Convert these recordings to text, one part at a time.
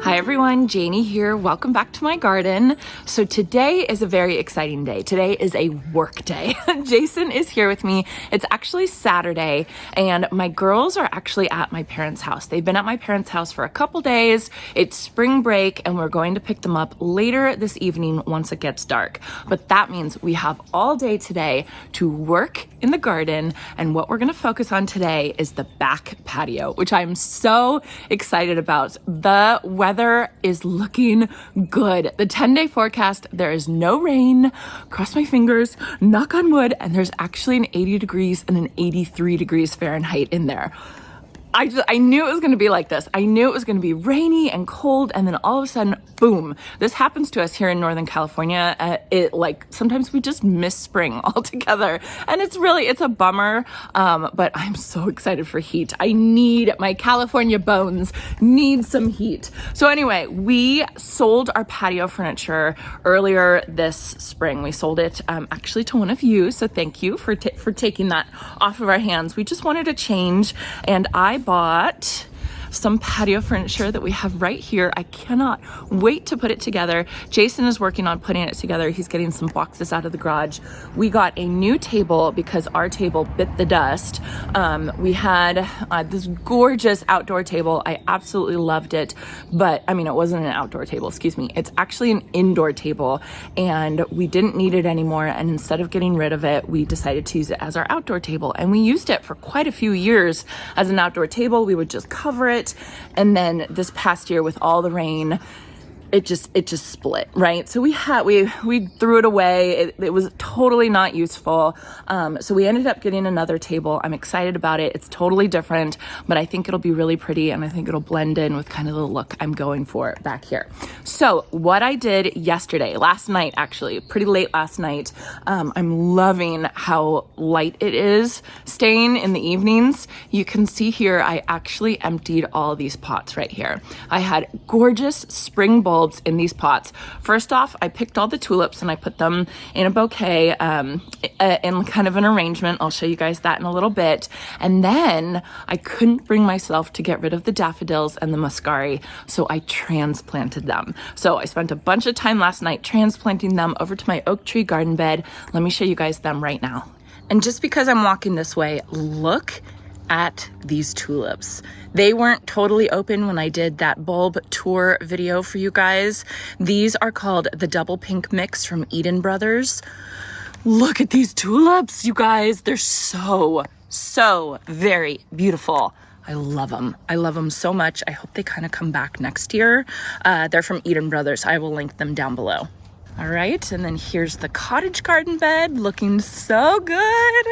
Hi everyone, Janie here. Welcome back to my garden. So today is a very exciting day. Today is a work day. Jason is here with me. It's actually Saturday and my girls are actually at my parents' house. They've been at my parents' house for a couple days. It's spring break and we're going to pick them up later this evening once it gets dark. But that means we have all day today to work in the garden, and what we're gonna focus on today is the back patio, which I'm so excited about. The weather is looking good. The 10-day forecast, there is no rain, cross my fingers, knock on wood, and there's actually an 80 degrees and an 83 degrees Fahrenheit in there. I knew it was gonna be like this. I knew it was gonna be rainy and cold, and then all of a sudden, boom. This happens to us here in Northern California. Sometimes we just miss spring altogether, and it's a bummer, but I'm so excited for heat. My California bones need some heat. So anyway, we sold our patio furniture earlier this spring. We sold it actually to one of you, so thank you for taking that off of our hands. We just wanted to change, and I bought some patio furniture that we have right here. I cannot wait to put it together. Jason is working on putting it together. He's getting some boxes out of the garage. We got a new table because our table bit the dust. We had this gorgeous outdoor table. I absolutely loved it, but it wasn't an outdoor table, excuse me. It's actually an indoor table, and we didn't need it anymore. And instead of getting rid of it, we decided to use it as our outdoor table. And we used it for quite a few years as an outdoor table. We would just cover it. And then this past year with all the rain, it just split, right? So we threw it away. It was totally not useful. So we ended up getting another table. I'm excited about it. It's totally different, but I think it'll be really pretty, and I think it'll blend in with kind of the look I'm going for back here. So what I did last night, actually, pretty late last night, I'm loving how light it is staying in the evenings. You can see here, I actually emptied all these pots right here. I had gorgeous spring bulbs in these pots. First off, I picked all the tulips and I put them in a bouquet in kind of an arrangement. I'll show you guys that in a little bit. And then I couldn't bring myself to get rid of the daffodils and the muscari, so I transplanted them. So I spent a bunch of time last night transplanting them over to my oak tree garden bed. Let me show you guys them right now. And just because I'm walking this way, look at these tulips. They weren't totally open when I did that bulb tour video for you guys. These are called the Double Pink Mix from Eden Brothers. Look at these tulips, you guys. They're so very beautiful. I love them. I love them so much. I hope they kind of come back next year. They're from Eden Brothers. I will link them down below. All right, and then here's the cottage garden bed, looking so good.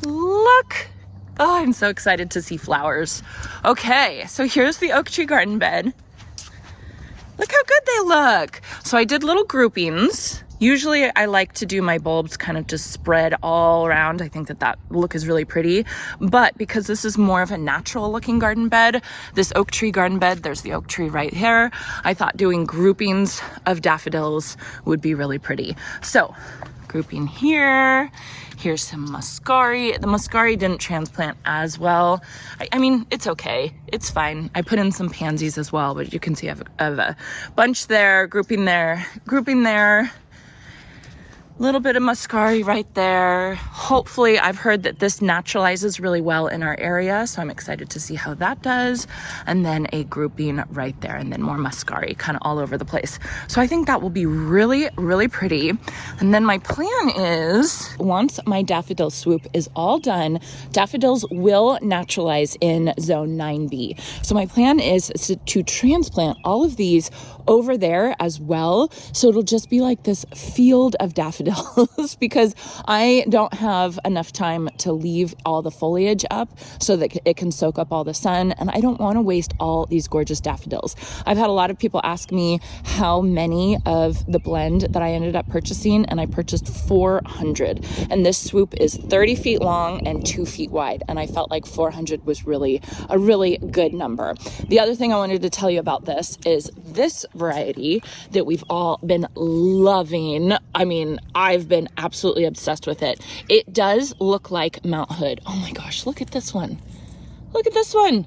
Look. Oh, I'm so excited to see flowers. Okay, so here's the oak tree garden bed. Look how good they look. So I did little groupings. Usually I like to do my bulbs kind of just spread all around. I think that look is really pretty. But because this is more of a natural looking garden bed, this oak tree garden bed, there's the oak tree right here, I thought doing groupings of daffodils would be really pretty. So grouping here. Here's some muscari. The muscari didn't transplant as well. I mean, it's okay. It's fine. I put in some pansies as well, but you can see I have a bunch there, grouping there. Little bit of muscari right there. Hopefully, I've heard that this naturalizes really well in our area, so I'm excited to see how that does. And then a grouping right there, and then more muscari kind of all over the place. So I think that will be really, really pretty. And then my plan is, once my daffodil swoop is all done, daffodils will naturalize in zone 9B. So my plan is to transplant all of these over there as well. So it'll just be like this field of daffodils because I don't have enough time to leave all the foliage up so that it can soak up all the sun. And I don't want to waste all these gorgeous daffodils. I've had a lot of people ask me how many of the blend that I ended up purchasing, and I purchased 400. And this swoop is 30 feet long and 2 feet wide. And I felt like 400 was really a really good number. The other thing I wanted to tell you about this is this variety that we've all been loving. I mean, I've been absolutely obsessed with it. It does look like Mount Hood. Oh my gosh, look at this one. Look at this one.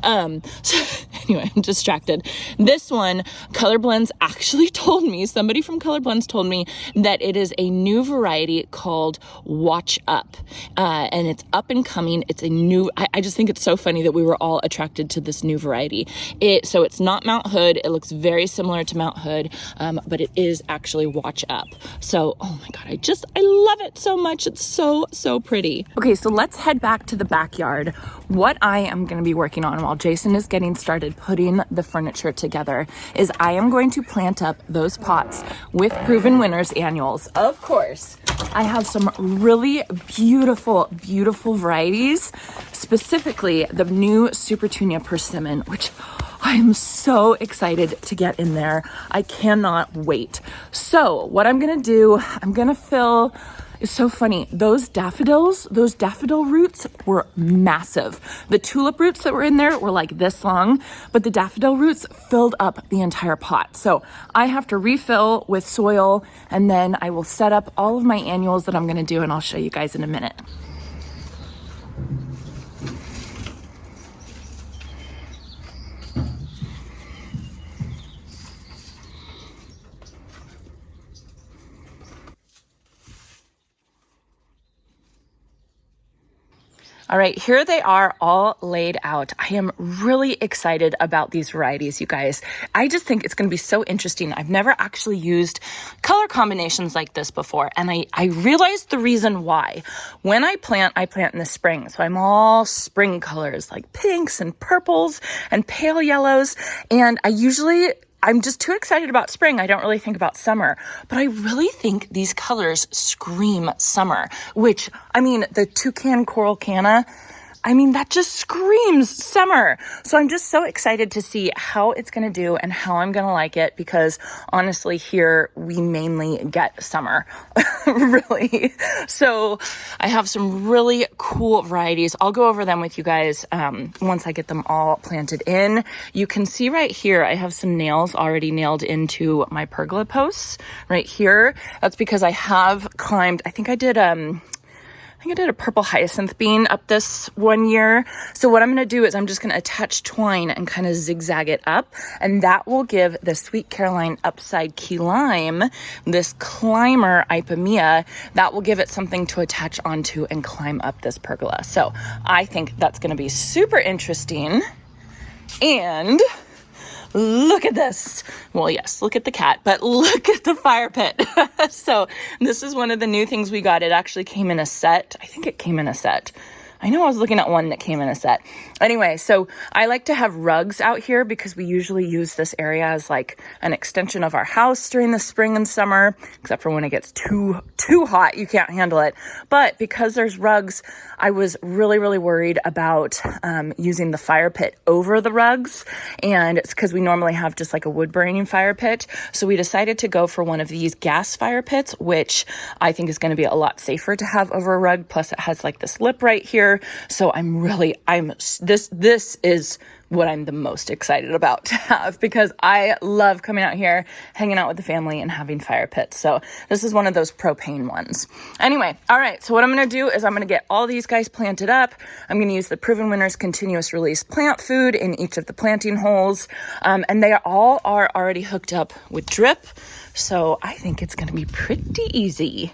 So Anyway, I'm distracted. This one, Colorblends actually told me, somebody from Colorblends told me that it is a new variety called Watch Up. And it's up and coming. It's a new, I just think it's so funny that we were all attracted to this new variety. So it's not Mount Hood. It looks very similar to Mount Hood, but it is actually Watch Up. So, oh my God, I love it so much. It's so, so pretty. Okay, so let's head back to the backyard. What I am going to be working on while Jason is getting started putting the furniture together is I am going to plant up those pots with Proven Winners annuals. Of course, I have some really beautiful, beautiful varieties, specifically the new Supertunia Persimmon, which I am so excited to get in there. I cannot wait. So what I'm gonna do, I'm gonna fill, it's so funny, those daffodil roots were massive. The tulip roots that were in there were like this long, but the daffodil roots filled up the entire pot. So I have to refill with soil, and then I will set up all of my annuals that I'm gonna do, and I'll show you guys in a minute. All right, here they are all laid out. I am really excited about these varieties, you guys. I just think it's gonna be so interesting. I've never actually used color combinations like this before, and I realized the reason why. When I plant in the spring, so I'm all spring colors, like pinks and purples and pale yellows, and I'm just too excited about spring. I don't really think about summer, but I really think these colors scream summer, which, I mean, the toucan coral canna, I mean, that just screams summer. So I'm just so excited to see how it's going to do and how I'm going to like it, because honestly, here we mainly get summer, really. So I have some really cool varieties. I'll go over them with you guys once I get them all planted in. You can see right here, I have some nails already nailed into my pergola posts right here. That's because I have climbed, I think I did a purple hyacinth bean up this one year. So what I'm going to do is I'm just going to attach twine and kind of zigzag it up, and that will give the Sweet Caroline Upside Key Lime, this climber Ipomoea, that will give it something to attach onto and climb up this pergola. So I think that's going to be super interesting. And look at this. Well, yes, look at the cat, but look at the fire pit. So this is one of the new things we got. It actually came in a set. I think it came in a set. I know I was looking at one that came in a set. Anyway, so I like to have rugs out here because we usually use this area as like an extension of our house during the spring and summer, except for when it gets too hot, you can't handle it. But because there's rugs, I was really, really worried about using the fire pit over the rugs. And it's because we normally have just like a wood burning fire pit. So we decided to go for one of these gas fire pits, which I think is going to be a lot safer to have over a rug. Plus it has like this lip right here. So this is what I'm the most excited about to have, because I love coming out here, hanging out with the family and having fire pits. So this is one of those propane ones. Anyway, all right. So what I'm going to do is I'm going to get all these guys planted up. I'm going to use the Proven Winners continuous release plant food in each of the planting holes. And they all are already hooked up with drip. So I think it's going to be pretty easy.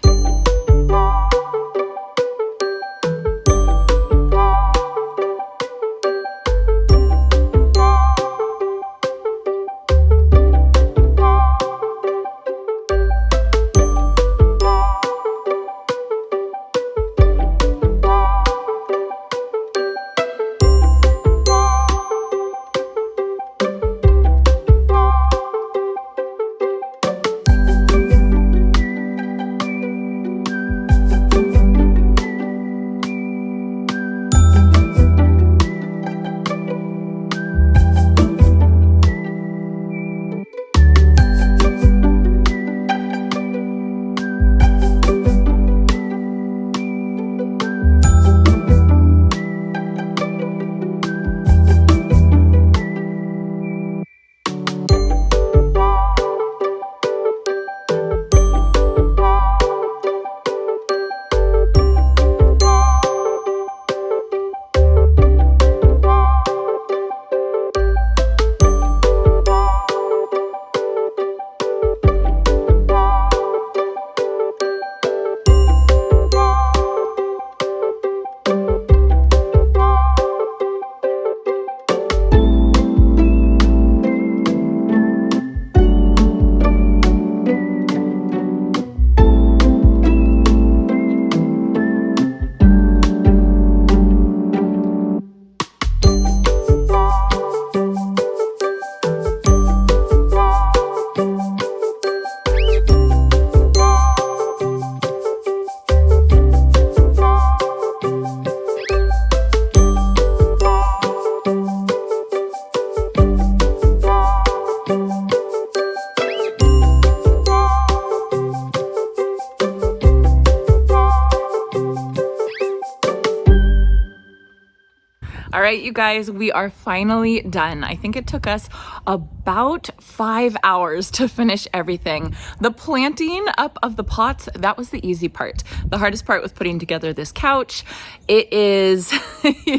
All right, you guys, we are finally done. I think it took us about 5 hours to finish everything. The planting up of the pots, that was the easy part. The hardest part was putting together this couch. It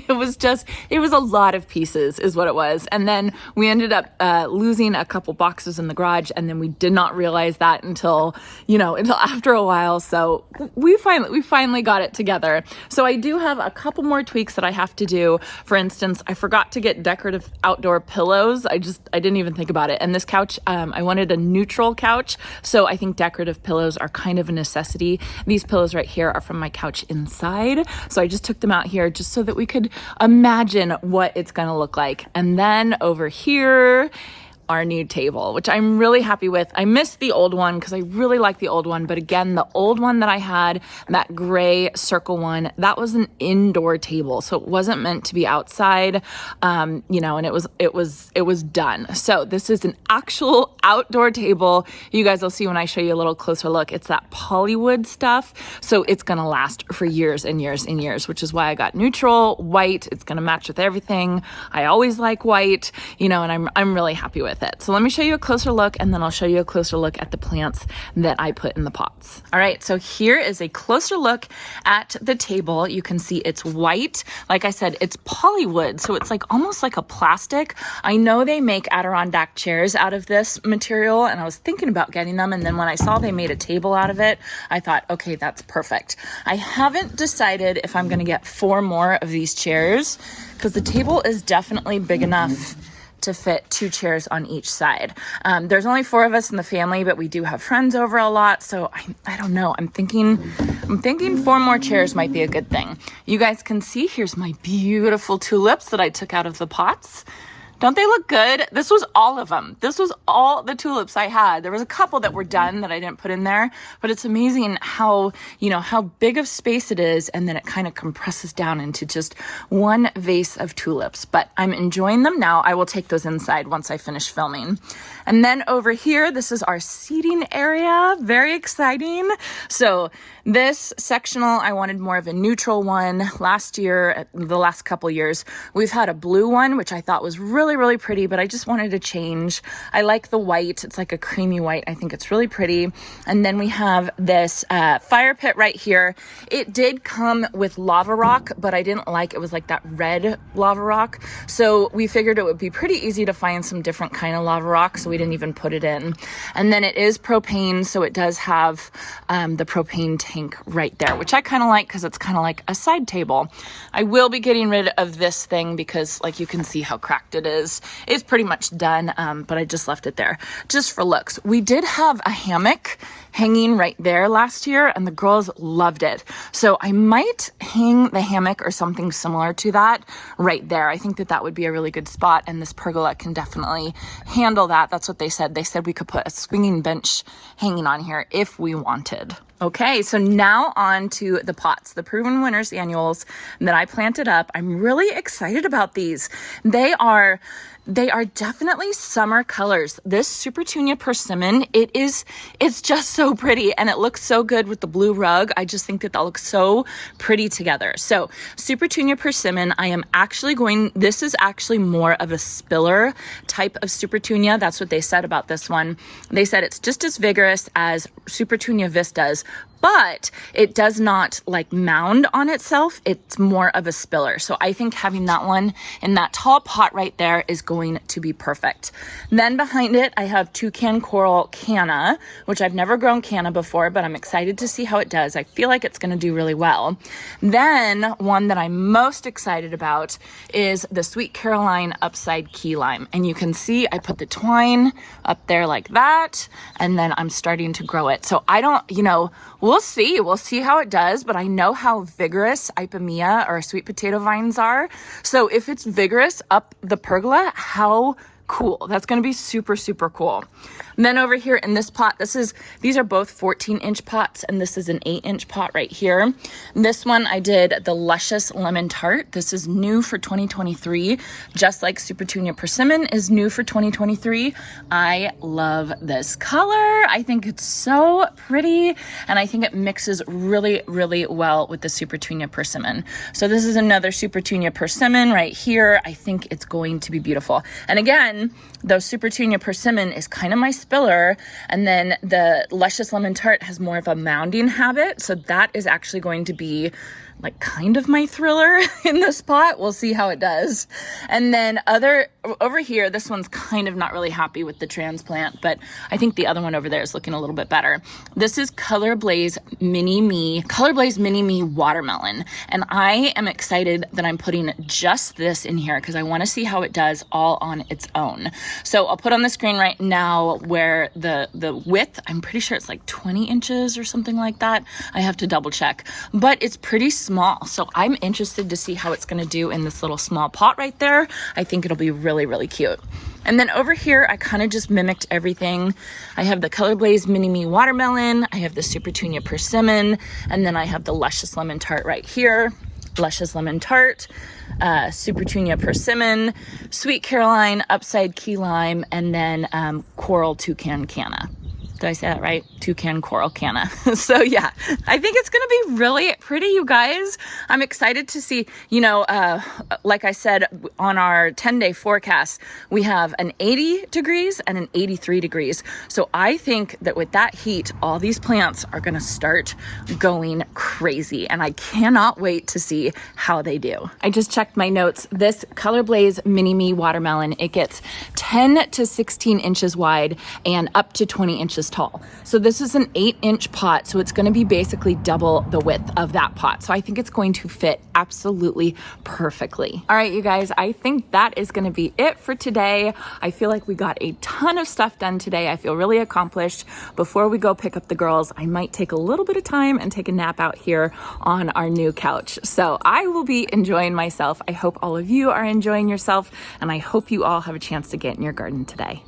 was a lot of pieces is what it was. And then we ended up losing a couple boxes in the garage, and then we did not realize that until after a while. So we finally got it together. So I do have a couple more tweaks that I have to do. For instance, I forgot to get decorative outdoor pillows. I didn't even think about it. And this couch, I wanted a neutral couch. So I think decorative pillows are kind of a necessity. These pillows right here are from my couch inside. So I just took them out here just so that we could imagine what it's going to look like. And then over here, our new table, which I'm really happy with. I missed the old one because I really like the old one. But again, the old one that I had, that gray circle one, that was an indoor table. So it wasn't meant to be outside, and it was done. So this is an actual outdoor table. You guys will see when I show you a little closer look. It's that polywood stuff. So it's going to last for years and years and years, which is why I got neutral white. It's going to match with everything. I always like white, and I'm really happy with it. So let me show you a closer look, and then I'll show you a closer look at the plants that I put in the pots. All right, so here is a closer look at the table. You can see it's white. Like I said, it's polywood, so it's almost like a plastic. I know they make Adirondack chairs out of this material, and I was thinking about getting them, and then when I saw they made a table out of it, I thought, okay, that's perfect. I haven't decided if I'm gonna get 4 more of these chairs, because the table is definitely big enough to fit 2 chairs on each side. There's only 4 of us in the family, but we do have friends over a lot. So I don't know. I'm thinking 4 more chairs might be a good thing. You guys can see, here's my beautiful tulips that I took out of the pots. Don't they look good? This was all of them. This was all the tulips I had. There was a couple that were done that I didn't put in there, but it's amazing how big of space it is, and then it kind of compresses down into just one vase of tulips. But I'm enjoying them now. I will take those inside once I finish filming. And then over here, this is our seating area. Very exciting. So this sectional, I wanted more of a neutral one. Last year, the last couple years, we've had a blue one, which I thought was really pretty, but I just wanted to change. I like the white. It's like a creamy white. I think it's really pretty. And then we have this fire pit right here. It did come with lava rock, but I didn't like it was like that red lava rock. So we figured it would be pretty easy to find some different kind of lava rock, so we didn't even put it in. And then it is propane, so it does have the propane tank right there, which I kind of like because it's kind of like a side table. I will be getting rid of this thing because you can see how cracked it is. It's pretty much done, but I just left it there just for looks. We did have a hammock hanging right there last year, and the girls loved it. So I might hang the hammock or something similar to that right there. I think that would be a really good spot, and this pergola can definitely handle that. That's what they said. They said we could put a swinging bench hanging on here if we wanted. Okay, so now on to the pots, the Proven Winners annuals that I planted up. I'm really excited about these. They are definitely summer colors. This Supertunia Persimmon, it's just so pretty, and it looks so good with the blue rug. I just think that looks so pretty together. So Supertunia Persimmon, this is actually more of a spiller type of Supertunia. That's what they said about this one. They said it's just as vigorous as Supertunia Vistas, but it does not mound on itself. It's more of a spiller. So I think having that one in that tall pot right there is going to be perfect. Then behind it, I have Toucan Coral Canna, which I've never grown canna before, but I'm excited to see how it does. I feel like it's going to do really well. Then one that I'm most excited about is the Sweet Caroline Upside Key Lime. And you can see I put the twine up there like that, and then I'm starting to grow it. So we'll see how it does, but I know how vigorous Ipomoea or sweet potato vines are. So if it's vigorous up the pergola, how cool. That's going to be super, super cool. And then over here in this pot, these are both 14-inch pots, and this is an 8-inch pot right here. And this one I did the Luscious Lemon Tart. This is new for 2023, just like Super Tunia Persimmon is new for 2023. I love this color. I think it's so pretty, and I think it mixes really, really well with the Super Tunia Persimmon. So this is another Super Tunia Persimmon right here. I think it's going to be beautiful. And again, the Super Tunia Persimmon is kind of my spiller, and then the Luscious Lemon Tart has more of a mounding habit, so that is actually going to be like kind of my thriller in this pot. We'll see how it does. And then over here, this one's kind of not really happy with the transplant, but I think the other one over there is looking a little bit better. This is Color Blaze Mini Me Watermelon. And I am excited that I'm putting just this in here because I want to see how it does all on its own. So I'll put on the screen right now where the width, I'm pretty sure it's like 20 inches or something like that. I have to double check, but it's pretty small. So I'm interested to see how it's going to do in this little small pot right there. I think it'll be really, really cute. And then over here, I kind of just mimicked everything. I have the Color Blaze Mini Me Watermelon. I have the Super Tunia Persimmon. And then I have the Luscious Lemon Tart right here. Luscious Lemon Tart, Super Tunia Persimmon, Sweet Caroline, Upside Key Lime, and then Coral Toucan Canna. Did I say that right? Toucan Coral Canna. So yeah, I think it's going to be really pretty, you guys. I'm excited to see, like I said, on our 10-day forecast, we have an 80 degrees and an 83 degrees. So I think that with that heat, all these plants are going to start going crazy, and I cannot wait to see how they do. I just checked my notes. This Color Blaze Mini Me Watermelon, it gets 10 to 16 inches wide and up to 20 inches tall. So this is an 8-inch pot, so it's going to be basically double the width of that pot. So I think it's going to fit absolutely perfectly. All right, you guys, I think that is going to be it for today. I feel like we got a ton of stuff done today. I feel really accomplished. Before we go pick up the girls, I might take a little bit of time and take a nap out here on our new couch. So I will be enjoying myself. I hope all of you are enjoying yourself, and I hope you all have a chance to get in your garden today.